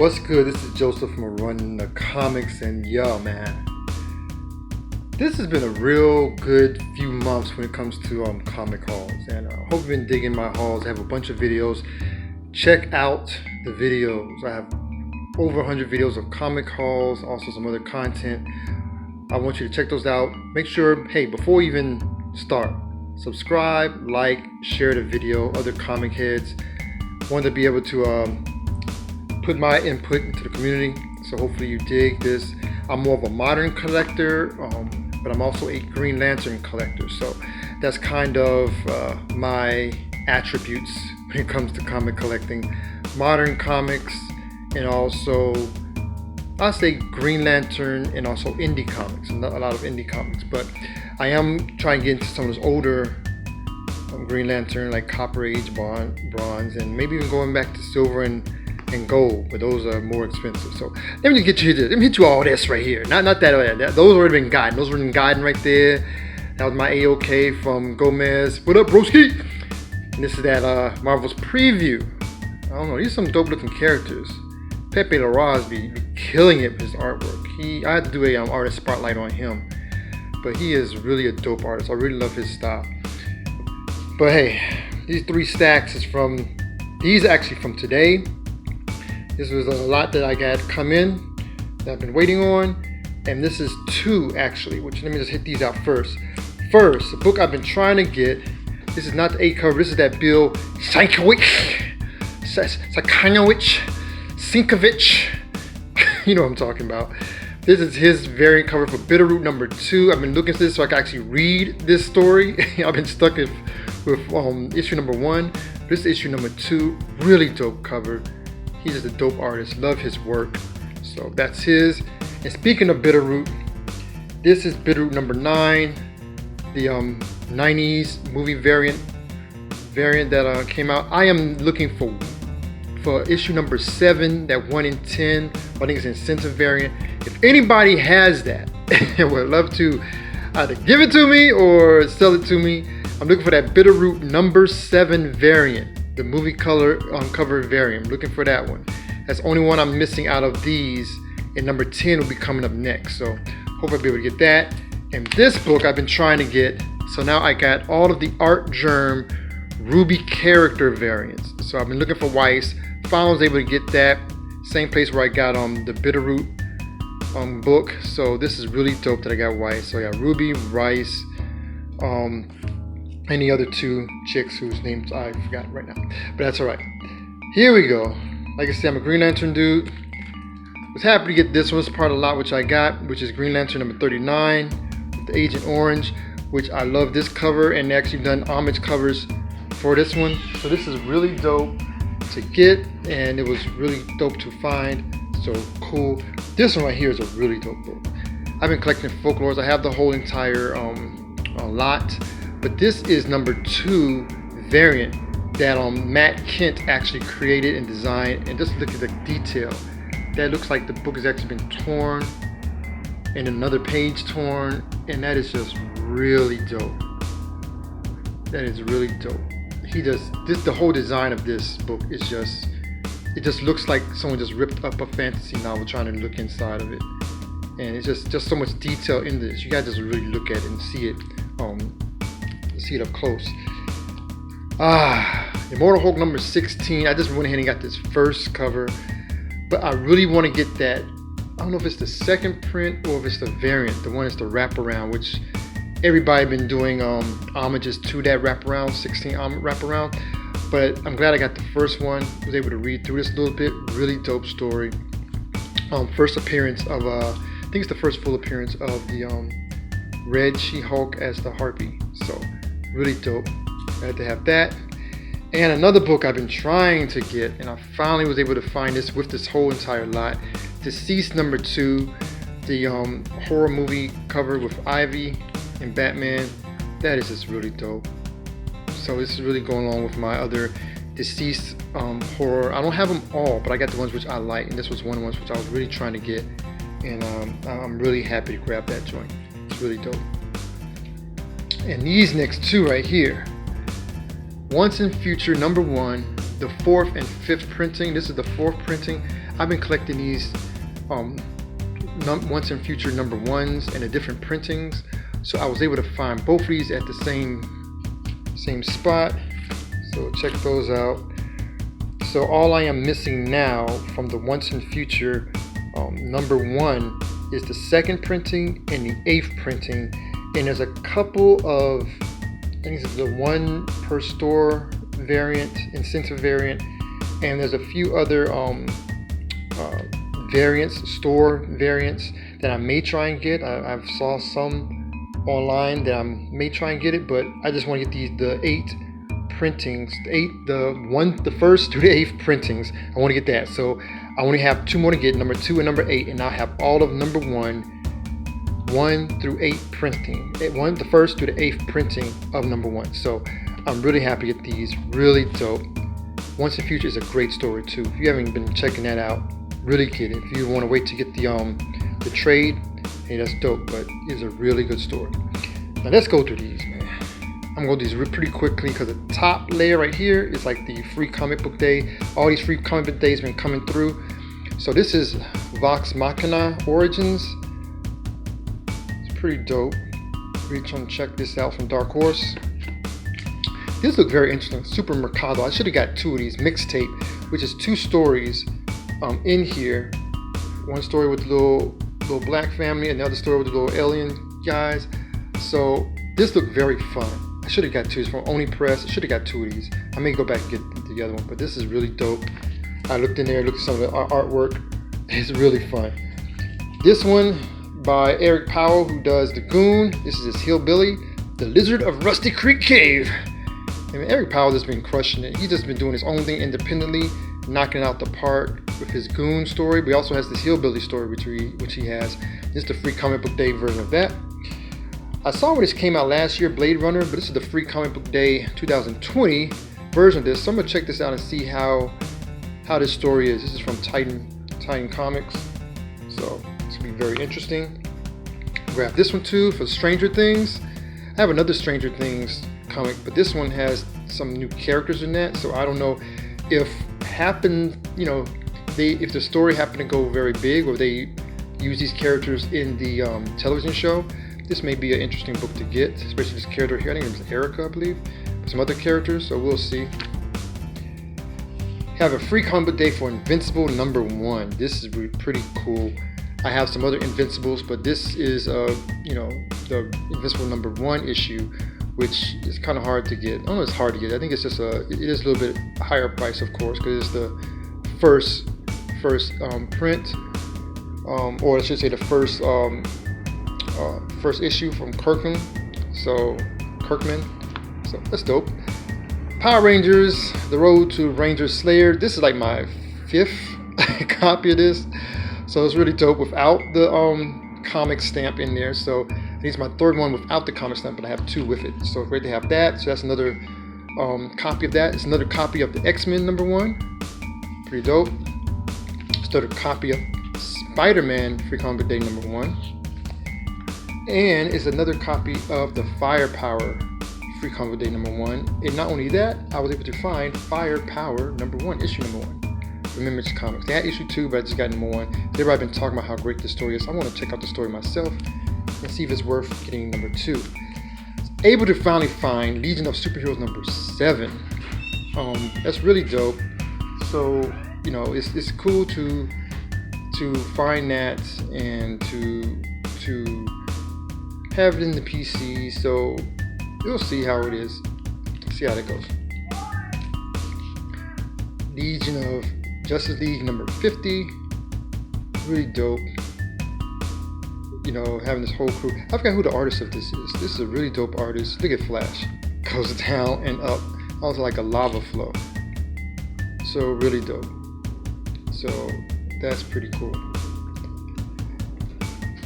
What's good? This is Joseph from Running the Comics, and yo, man, this has been a real good few months when it comes to comic hauls, and I hope you've been digging my hauls. I have a bunch of videos. Check out the videos. I have over 100 videos of comic hauls, also some other content. I want you to check those out. Make sure, hey, before we even start, subscribe, like, share the video. Other comic heads want to be able to put my input into the community, so hopefully you dig this. I'm more of a modern collector, but I'm also a Green Lantern collector, so that's kind of my attributes when it comes to comic collecting. Modern comics, and also I'll say Green Lantern, and also indie comics, a lot of indie comics, but I am trying to get into some of those older Green Lantern, like Copper Age, Bronze, and maybe even going back to Silver and gold, but those are more expensive. So let me get you this. Let me hit you all this right here. Not that. Those already been guided. Those were been guiding right there. That was my AOK from Gomez. What up, broski? And this is that Marvel's preview. I don't know. These are some dope looking characters. Pepe Larraz be killing it with his artwork. I had to do a artist spotlight on him, but he is really a dope artist. I really love his style. But hey, these 3 stacks is from. These are actually from today. This was a lot that I got come in that I've been waiting on, and this is 2 actually, which let me just hit these out first. First, the book I've been trying to get. This is not the A cover. This is that Bill Sienkiewicz, you know what I'm talking about. This is his variant cover for Bitterroot number 2. I've been looking for this so I can actually read this story. I've been stuck with issue number 1. This is issue number 2. Really dope cover. He's just a dope artist. Love his work. So that's his. And speaking of Bitterroot, this is Bitterroot number 9, the 90s movie variant that came out. I am looking for issue number 7, that 1 in 10. I think it's an incentive variant. If anybody has that and would love to either give it to me or sell it to me, I'm looking for that Bitterroot number 7 variant. The movie color cover variant. I'm looking for that one. That's the only one I'm missing out of these, and number 10 will be coming up next. So hope I'll be able to get that. And this book I've been trying to get. So now I got all of the Art Germ RWBY character variants. So I've been looking for Weiss. Finally was able to get that. Same place where I got the Bitterroot book. So this is really dope that I got Weiss. So I got RWBY, Weiss, and the other 2 chicks whose names I forgot right now, but that's all right. Here we go. Like I said, I'm a Green Lantern dude. Was happy to get this one. It's part of the lot which I got, which is Green Lantern number 39 with the Agent Orange, which I love this cover, and they actually done homage covers for this one. So this is really dope to get, and it was really dope to find. So cool. This one right here is a really dope book. I've been collecting Folklords. I have the whole entire lot. But this is number 2 variant that Matt Kent actually created and designed. And just look at the detail. That looks like the book has actually been torn and another page torn. And that is just really dope. That is really dope. The whole design of this book is just, it just looks like someone just ripped up a fantasy novel trying to look inside of it. And it's just so much detail in this. You gotta just really look at it and see it. See it up close. Immortal Hulk number 16. I just went ahead and got this first cover, but I really want to get that. I don't know if it's the second print or if it's the variant. The one is the wraparound, which everybody been doing homages to that wraparound, 16 wraparound. But I'm glad I got the first one. Was able to read through this a little bit. Really dope story. First appearance of I think it's the first full appearance of the Red She-Hulk as the Harpy. So really dope. I had to have that. And another book I've been trying to get, and I finally was able to find this with this whole entire lot. DCeased number 2, the horror movie cover with Ivy and Batman. That is just really dope. So this is really going along with my other DCeased horror. I don't have them all, but I got the ones which I like, and this was one of the ones which I was really trying to get. And I'm really happy to grab that joint. It's really dope. And these next 2 right here, Once and Future number 1 the 4th and 5th printing. This is the 4th printing. I've been collecting these once and future number 1s and the different printings. So I was able to find both of these at the same spot. So check those out. So all I am missing now from the once and future number 1 is the 2nd printing and the 8th printing. And there's a couple of, I think it's the 1 per store variant, incentive variant, and there's a few other variants, store variants that I may try and get. I've saw some online that I may try and get it, but I just want to get the 8 printings, the 1st through the 8th printings. I want to get that. So I only have 2 more to get, number 2 and number 8, and I'll have all of number 1 through 8 printing. The 1st through the 8th printing of number 1. So I'm really happy to get these. Really dope. Once and Future is a great story too. If you haven't been checking that out, really get it. If you want to wait to get the trade, hey, that's dope, but it's a really good story. Now let's go through these, man. I'm going to do these pretty quickly because the top layer right here is like the free comic book day. All these free comic book days been coming through. So this is Vox Machina Origins. It's pretty dope. Really trying to check this out from Dark Horse. These look very interesting. Super Mercado. I should have got 2 of these. Mixtape, which is 2 stories in here. One story with the little black family and the other story with the little alien guys. So this looked very fun. I should have got 2. It's from Oni Press. I should have got 2 of these. I may go back and get the other one, but this is really dope. I looked in there, looked at some of the artwork. It's really fun. This one by Eric Powell, who does The Goon. This is his Hillbilly, The Lizard of Rusty Creek Cave. I mean, Eric Powell has been crushing it. He's just been doing his own thing independently, knocking it out the park with his Goon story. But he also has this Hillbilly story, which he has. This is the free comic book day version of that. I saw when this came out last year, Blade Runner, but this is the free comic book day 2020 version of this. So I'm gonna check this out and see how this story is. This is from Titan Comics, so it's gonna be very interesting. Grab this one too for Stranger Things. I have another Stranger Things comic, but this one has some new characters in that, so I don't know if if the story happened to go very big or they use these characters in the television show. This may be an interesting book to get, especially this character here. I think it was Erica, I believe. Some other characters, so we'll see. Have a free comic book day for Invincible number 1. This is pretty cool. I have some other Invincibles, but this is the Invincible number 1 issue, which is kind of hard to get. I don't know, it's hard to get. I think it's just it is a little bit higher price, of course, because it's the first print, or I should say the first issue from Kirkman. So that's dope. Power Rangers: The Road to Ranger Slayer. This is like my 5th copy of this, so it's really dope without the comic stamp in there. So it's my 3rd one without the comic stamp, but I have 2 with it. So great to have that. So that's another copy of that. It's another copy of the X-Men number 1. Pretty dope. It's another copy of Spider-Man free comic day number 1. And it's another copy of the Firepower free comic day number 1. And not only that, I was able to find Firepower number 1, issue number 1 from Image Comics. They had issue 2, but I just got number 1. Everybody been talking about how great this story is. I want to check out the story myself and see if it's worth getting number 2. Able to finally find Legion of Superheroes number 7. That's really dope. So it's cool to find that and to have it in the PC. So we'll see how it is. See how that goes. Legion of Justice League number 50. Really dope. Having this whole crew. I forgot who the artist of this is. This is a really dope artist. Look at Flash. Goes down and up. Also like a lava flow. So really dope. So that's pretty cool.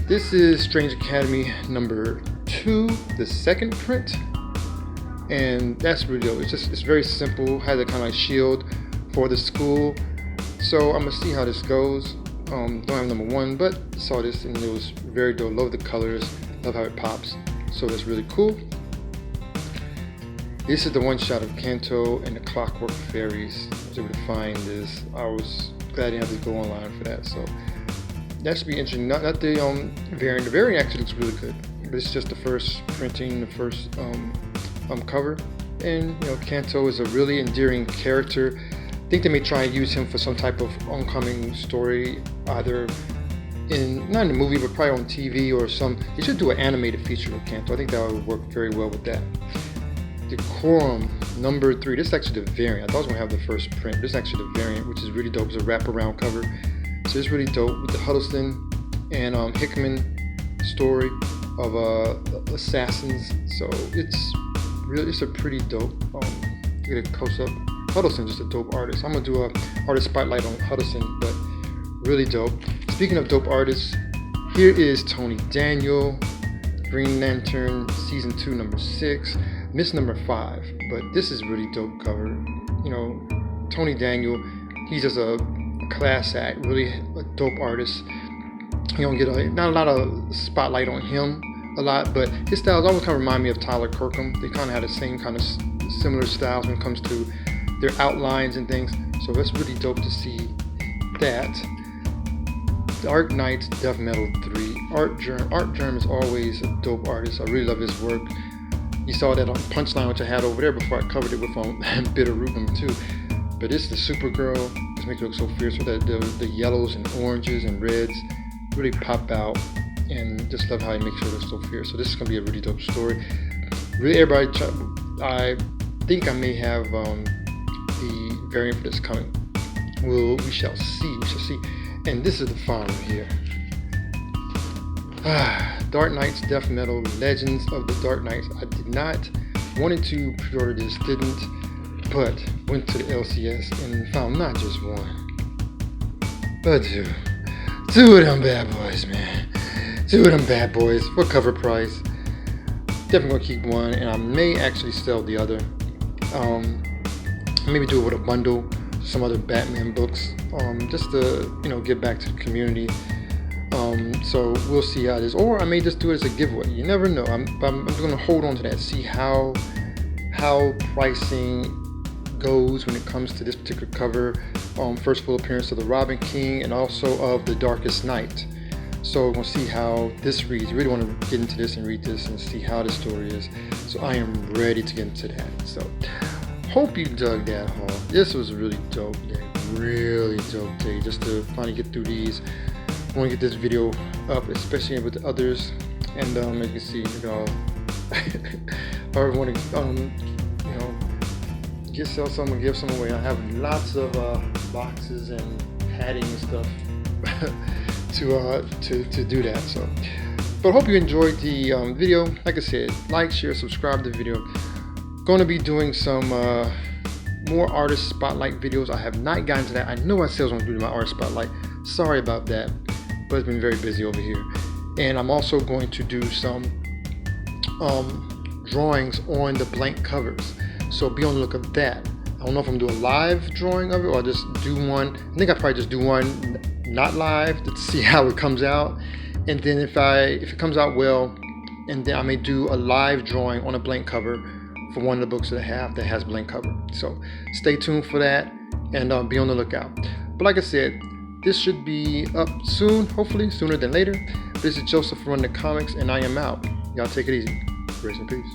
This is Strange Academy number 2, the 2nd print. And that's really dope. It's very simple. Has a kind of like shield for the school. So I'm gonna see how this goes. Don't have number 1, but saw this and it was very dope. Love the colors, love how it pops. So that's really cool. This is the one shot of Kanto and the Clockwork Fairies. was able to find this. I was glad I didn't have to go online for that. So that should be interesting. Not the variant. The variant actually looks really good, but it's just the first printing, the first cover. And you know, Kanto is a really endearing character. I think they may try and use him for some type of oncoming story, either not in the movie, but probably on TV or some. They should do an animated feature of Kanto. I think that would work very well with that. Decorum number 3. This is actually the variant. I thought I was gonna have the first print. This is actually the variant, which is really dope. It's a wraparound cover, so it's really dope with the Huddleston and Hickman story of assassins. So it's a pretty dope. Get a close up. Huddleston, just a dope artist. I'm gonna do a artist spotlight on Huddleston, but really dope. Speaking of dope artists, here is Tony Daniel, Green Lantern season 2 number 6, miss number 5. But this is really dope cover. You know, Tony Daniel, he's just a class act, really a dope artist. You don't get not a lot of spotlight on him a lot, but his styles always kind of remind me of Tyler Kirkham. They kind of have the same kind of similar styles when it comes to their outlines and things, so that's really dope to see that. Dark Knight's Death Metal 3. Art Germ is always a dope artist. I really love his work. You saw that on Punchline, which I had over there before I covered it with Bitter Root number 2. But this is the Supergirl. This makes it look so fierce with the yellows and oranges and reds. Really pop out, and just love how he makes sure they're so fierce. So this is gonna be a really dope story. Really, everybody. I think I may have the variant for this coming. We shall see. We shall see. And this is the final here. Dark Knight's Death Metal Legends of the Dark Knights. I did not wanted to pre-order this, didn't, but went to the LCS and found not just one, but two. Two of them bad boys, man. Two of them bad boys for cover price. Definitely gonna keep one, and I may actually sell the other. Maybe do it with a bundle, some other Batman books, just to give back to the community. So we'll see how it is, or I may just do it as a giveaway. You never know. I'm gonna hold on to that, see how pricing goes when it comes to this particular cover. First full appearance of the Robin King and also of the Darkest Night. So we'll see how this reads. You really want to get into this and read this and see how the story is. So I am ready to get into that. So hope you dug that haul. This was a really dope day. Really dope day just to finally get through these. I want to get this video up, especially with the others. And as you can see, if I ever want to sell some or give some away, I have lots of boxes and padding and stuff to do that. So, but I hope you enjoyed the video. Like I said, like, share, subscribe to the video. Going to be doing some more artist spotlight videos. I have not gotten to that. I know I said I was going to do my artist spotlight. Sorry about that, but it's been very busy over here. And I'm also going to do some drawings on the blank covers. So be on the look of that. I don't know if I'm doing a live drawing of it or just do one. I think I probably just do one not live to see how it comes out. And then if it comes out well, and then I may do a live drawing on a blank cover for one of the books that I have that has blank cover. So stay tuned for that and be on the lookout. But like I said, this should be up soon, hopefully sooner than later. This is Joseph from Run the Comics, and I am out. Y'all take it easy. Grace and peace.